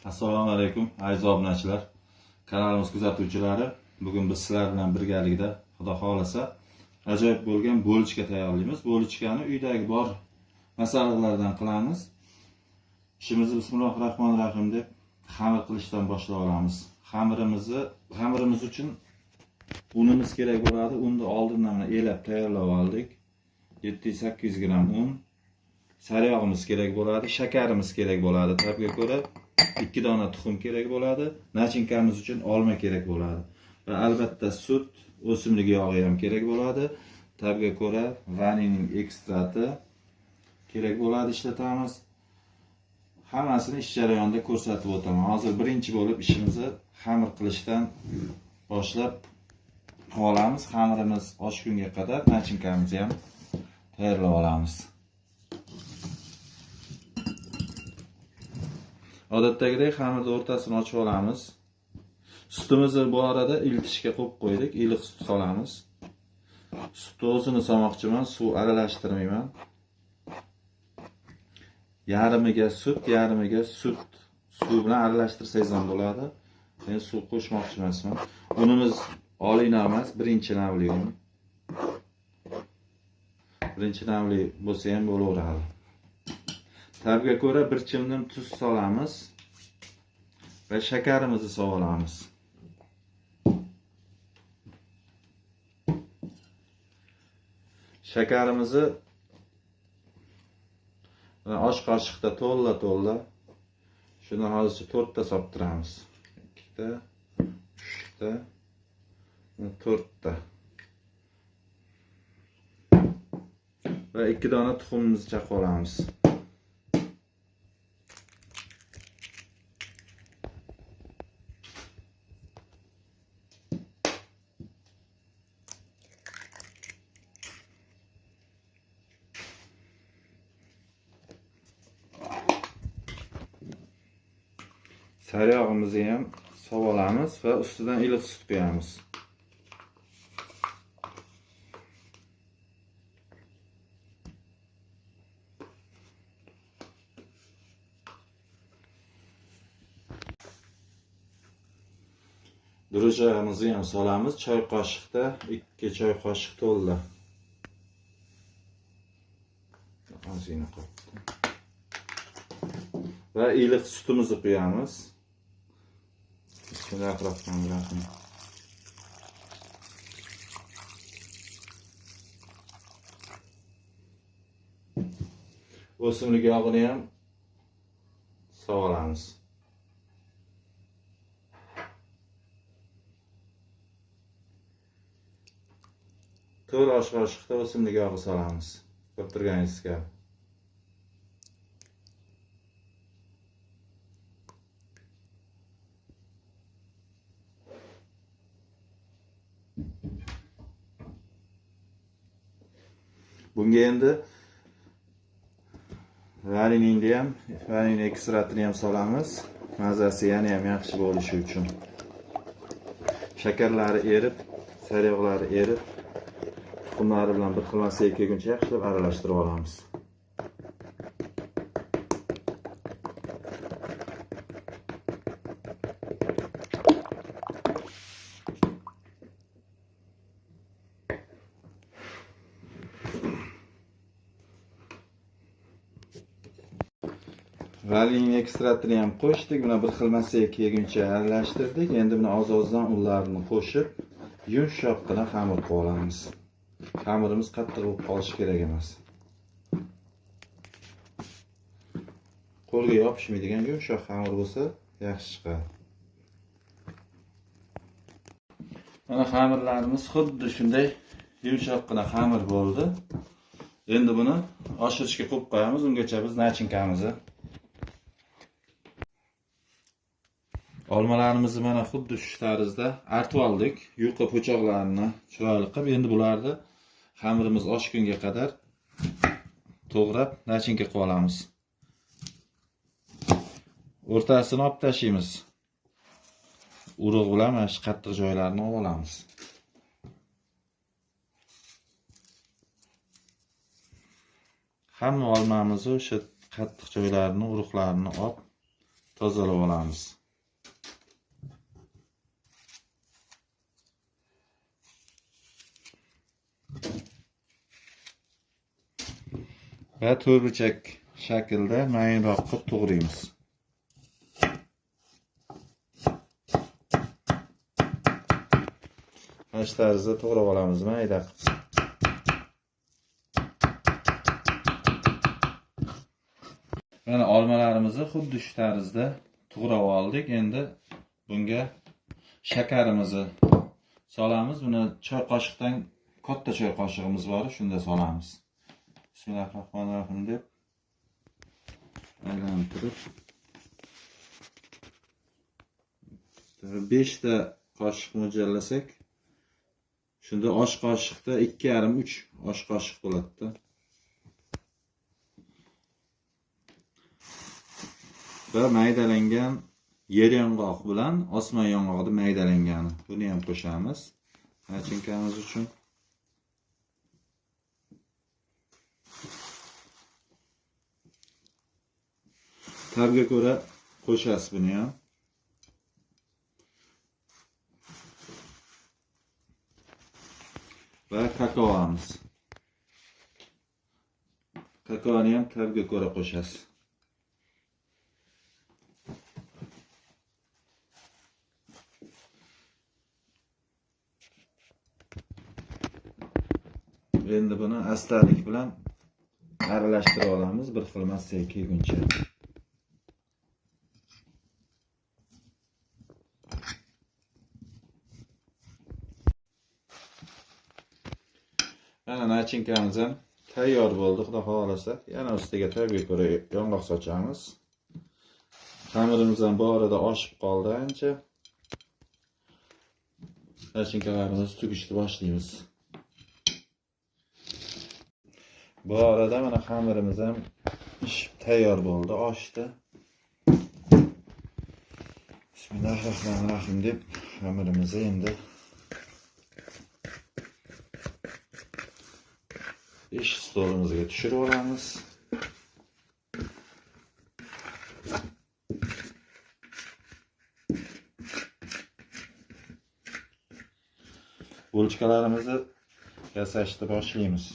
Assalomu alaykum aziz obunachilar, kanalimiz kuzatuvchilari. Bugun biz sizlar bilan birgalikda, xudo xolasa, ajoyib bo'lgan bo'lichka tayyorlaymiz. Bo'lichkani uydagi bor masalalardan qilamiz. İşimizni bismillahirrohmanirrohim deb xamir qilishdan boshlab olamiz. Xamirimiz uchun unimiz kerak bo'ladi. Unni oldindan elab tayyorlab oldik. 700-800 gram un. Sariyog'imiz kerak bo'ladi, shakarimiz kerak bo'ladi. Tabga ko'ra 2 dona tuxum kerak bo'ladi. Nachinkamiz uchun olma kerak bo'ladi. Va albatta sut, o'simlik yog'i ham kerak bo'ladi. Tabga ko'ra vanilin ekstrati kerak bo'ladi, ishlatamiz. Hammasini ish jarayonida ko'rsatib o'taman. Hozir birinchi bo'lib ishimizni xamir qilishdan boshlab olamiz. Xamirimiz oshgunga qadar nachinkamizni ham tayyorlab olamiz. Odatdagidek xamirni o'rtasini ochib olamiz. Sutimizni bu arada iltishga qo'yib qo'ydik. Iliq sut solamiz. Sutni o'zini solmoqchiman, suv aralashtirmayman. Yarimiga sut, yarimiga sut. Suv bilan aralashtirsangiz ham bo'ladi. Men suv qo'shmoqchi emasman. Unimiz oliy nav emas, birinchi navli un. Birinchi navli bo'lsa ham bo'laveradi. Tabga ko'ra bir chimdim tuz solamiz va shakarimizni solamiz. Shakarimizni osh qoshiqda to'lla shuni hozircha 4 ta solib 2 ta, 3 ta, 4 ta. Va 2 dona tuxumimizni chaqib olamiz. Sariyog'imizni ham solib olamiz va ustidan iliq sut quyamiz. Dro'jamizni ham solamiz. Choy qoshiqda 2 choy qoshiq to'la. Ozgina qoldi. Va iliq sutimizni quyamiz. Bismillahirrohmanirrohim. O'simlik yog'ini ham solamiz. To'rt osh qoshiqda o'simlik yog'i solamiz. Ko'rib turganingizga. Bunga endi vanilin ekstratini ham solamiz. Mazasi yana ham yaxshi bo'lishi uchun. Shakarlari erib, sariyog'lari erib, tuxumlari bilan bir xil masaga kelguncha yaxshilab aralashtirib olamiz. Vanilin ekstratini ham qo'shdik. Buni bir xil masaga kelguncha aralashtirdik. Endi buni oz-ozdan unlarini qo'shib, yumshoqqina xamir qilib olamiz. Xamirimiz qattiq bo'lib qolishi kerak emas. Qo'lga yopishmaydigan yumshoq xamir bo'lsa yaxshi chiqadi. Mana xamirlarimiz xuddi shunday yumshoqqina xamir bo'ldi. Endi buni oshirishga qo'yib qo'yamiz. Ungacha biz nachinkamizni olmalarimizni mana xuddi shu tarzda artib oldik. Yuqa po'choqlarini chiroyli qilib, endi bularni xamirimiz oshgunga qadar to'g'rab nachinka qilib olamiz. O'rtasini olib tashlaymiz. Urug' bilan mana shu qattiq joylarini olib olamiz. Hamma olmamizni o'sha qattiq joylarini, urug'larini olib tozalab olamiz. Va to'rtburchak shaklda mayinroq qilib to'g'raymiz. Mana shu tarzda to'g'rab olamiz mayda qilib. Mana olmalarimizni xuddi shu tarzda to'g'rab oldik. Endi bunga shakarimizni solamiz. Buni choy qoshiqdan katta choy qoshig'imiz bor, shunda solamiz. Bismillahirrohmanirrohim deb aylantirib 5 ta qoshiq mo'ljallasak, shunda osh qoshiqda 2,5-3 osh qoshiq bo'ladi-da. Va maydalangan yer yong'oq bilan osmon yong'og'ida maydalangani. Buni ham qo'shamiz nachinkamiz uchun. Tabga ko'ra qo'shasiz buni ham. Va kakaomiz. Kakaoni ham tabga ko'ra qo'shasiz. Endi buni astalik bilan aralashtirib olamiz, bir xil massaga kelguncha. Mana nachinkamiz ham tayyor bo'ldi. Xudo xolasa, yana ustiga tabga ko'ra yong'oq sochamiz. Xamirimiz ham bu orada oshib qoldi ancha. Nachinkalarimizni tugishni boshlaymiz. Bu arada mana xamirimiz ham pishib tayyor bo'ldi, oshdi. Bismillahirrohmanirrohim deb xamirimizni endi ish stolimizga tushirib olamiz. Bulchkalarimizni yasashni boshlaymiz.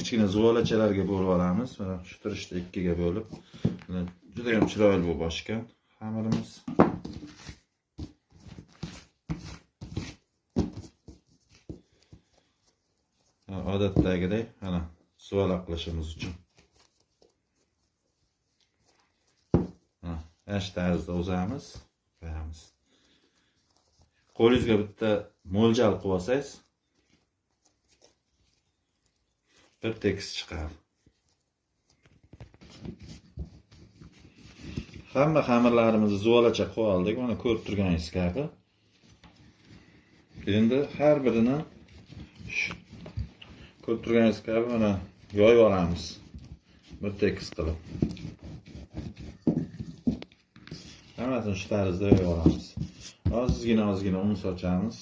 Kichkina zuvolachalarga bo'lib olamiz. Mana shu turishda ikkiga bo'lib. Juda ham chiroyli bo'lib oshgan xamirimiz. Odatdagidek mana suvala qilishimiz uchun. Mana shu tarzda uzamiz, qo'yamiz. Qo'lingizga bitta mo'ljal qilib olsangiz, bir tekis chiqadi. Hamma xamirlarimizni zuvolacha qilib oldik. Mana ko'rib turganingiz kabi. Endi har birini ko'rib turganingiz kabi mana yoyib olamiz. Bir tekis qilib. Hammasini shu tarzda yoyib olamiz. Ozgina un sochamiz.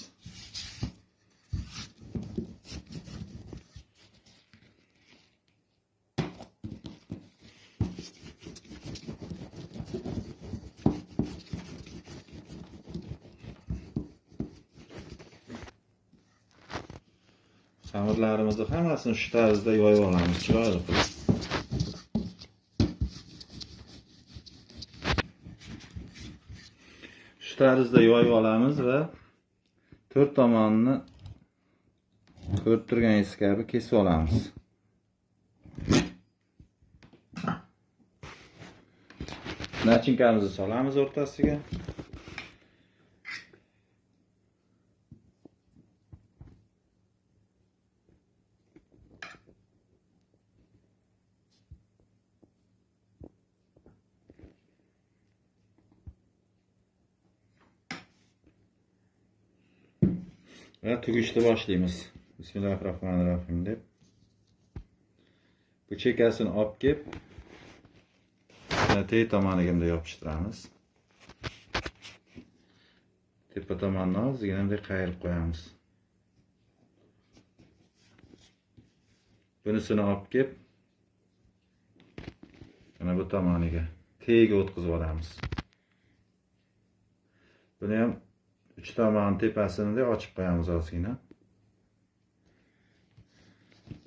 Xamirlarimizni hammasini shu tarzda yoyib olamiz, chiroyli qilib. Shu tarzda yoyib olamiz va to'rt tomonini ko'rib turganingiz kabi kesib olamiz. Nachinkamizni solamiz o'rtasiga. Va tugishni boshlaymiz. Bismillahirrohmanirrohim deb bu chekasini olib kelib teg tomoniga bunday yopishtiramiz. Tepa tomonini ozgina bunday qayirib qo'yamiz. Bunisini olib kelib mana bu tomoniga tegiga o'tkazib olamiz. Buni ham uch tomoni tepasini ochib qo'yamiz ozgina.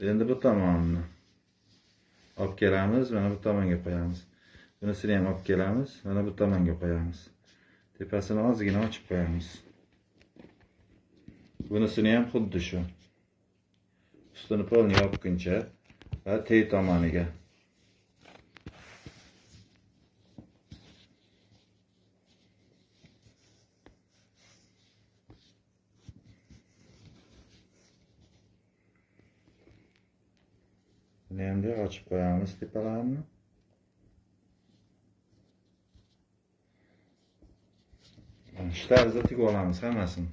Endi bu tomonni olib kelamiz, mana bu tomonga qo'yamiz. Bunisini ham olib kelamiz, mana bu tomonga qo'yamiz. Tepasini ozgina ochib qo'yamiz. Bunisini ham xuddi shu. Ustini polni yopguncha va teg tomoniga. Buni ham ochib qo'yamiz tepalarini. Shu tarzda tigib olamiz hammasini.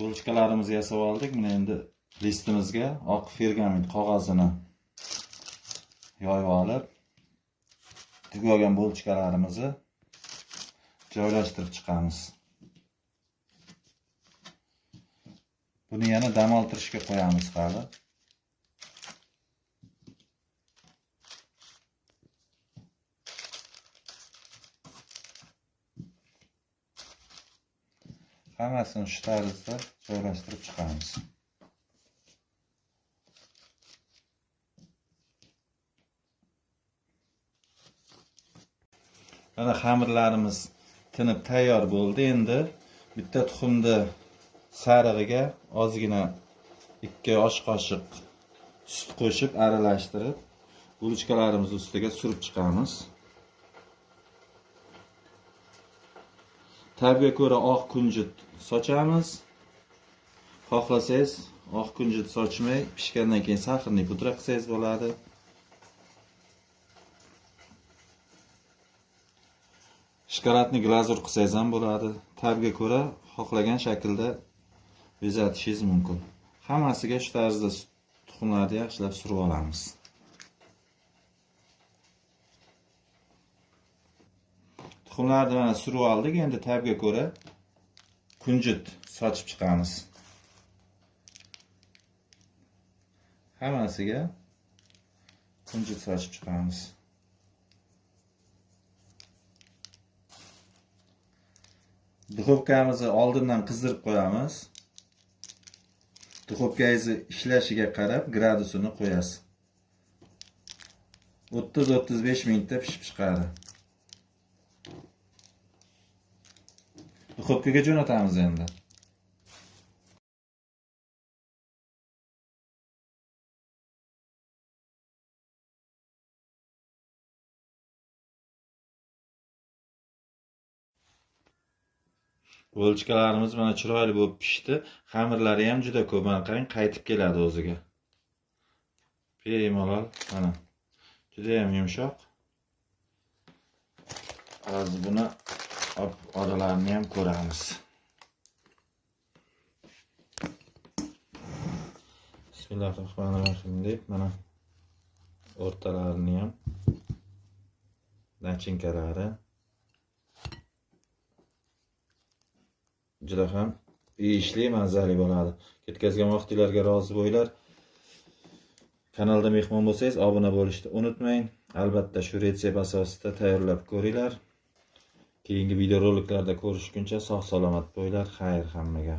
Bo'lchkalarimizni yasab oldik. Mana endi listimizga oq pergamin qog'ozini yoyib olib, tigib olgan bo'lchkalarimizni joylashtirib chiqamiz. Buni yana dam oltirishga qo'yamiz hali. Hammasini shu tarzda joylashtirib chiqamiz. Mana xamirlarimiz tinib tayyor bo'ldi. Endi bitta tuxumni sarig'iga ozgina 2 osh qoshiq sut qo'shib aralashtirib, bo'lchkalarimiz ustiga surib chiqamiz. Tabga ko'ra oq kunjut sochamiz. Xohlasangiz oq kunjut sochmay, pishgandan keyin saxarni pudra qilsangiz bo'ladi. Shokoladni glazur qilsangiz ham bo'ladi. Tabga ko'ra xohlagan shaklda bezatishingiz mumkin. Hammasiga shu tarzda tuxumlarni yaxshilab surib olamiz. Tuxumlarni mana surib oldik. Endi tabga ko'ra kunjut sochib chiqamiz. Hammasiga kunjut sochib chiqamiz. Duxovkamizni oldindan qizdirib qo'yamiz. Duxovkangizni ishlashiga qarab gradusini qo'yasiz. 30-35 minutda pishib chiqadi. Duxovkaga jo'natamiz endi. Bo'lchkalarimiz mana chiroyli bo'lib pishdi. Xamirlari ham juda ko'p. Mana qarang, qaytib keladi o'ziga. Bemalol mana. Juda ham yumshoq. Hozir buni oralarini ham ko'ramiz. Bismillahirrohmanirrohim deb mana o'rtalarini ham nachinkalari juda ham yeyishli, mazali bo'ladi. Ketkazgan vaqtingizga rozi bo'linglar. Kanalda mehmon bo'lsangiz, obuna bo'lishni unutmang. Albatta shu retsept asosida tayyorlab ko'ringlar. Keyingi videoroliklarda ko'rishguncha sog' salomat bo'linglar. Xayr hammaga.